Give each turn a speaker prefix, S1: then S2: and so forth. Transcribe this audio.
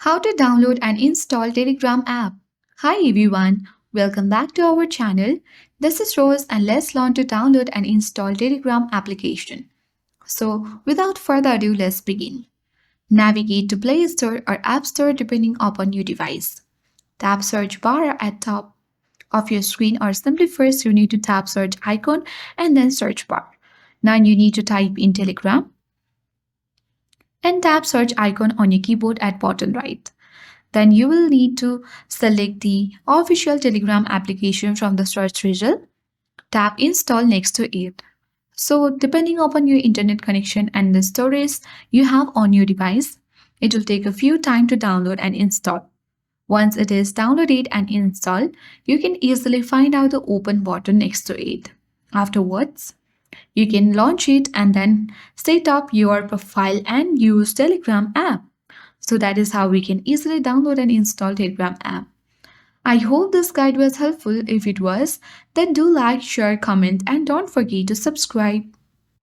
S1: How to download and install Telegram app. Hi everyone, welcome back to our channel. This is Rose and let's learn to download and install Telegram application. So without further ado, let's begin. Navigate to Play Store or App Store depending upon your device. Tap search bar at top of your screen or simply first you need to tap search icon and then search bar. Now you need to type in Telegram and tap search icon on your keyboard at bottom right. Then you will need to select the official Telegram application from the search result. Tap install next to it. So depending upon your internet connection and the storage you have on your device, it will take a few time to download and install. Once it is downloaded and installed, you can easily find out the open button next to it. Afterwards, you can launch it and then set up your profile and use Telegram app. So that is how we can easily download and install Telegram app. I hope this guide was helpful. If it was, then do like, share, comment and don't forget to subscribe.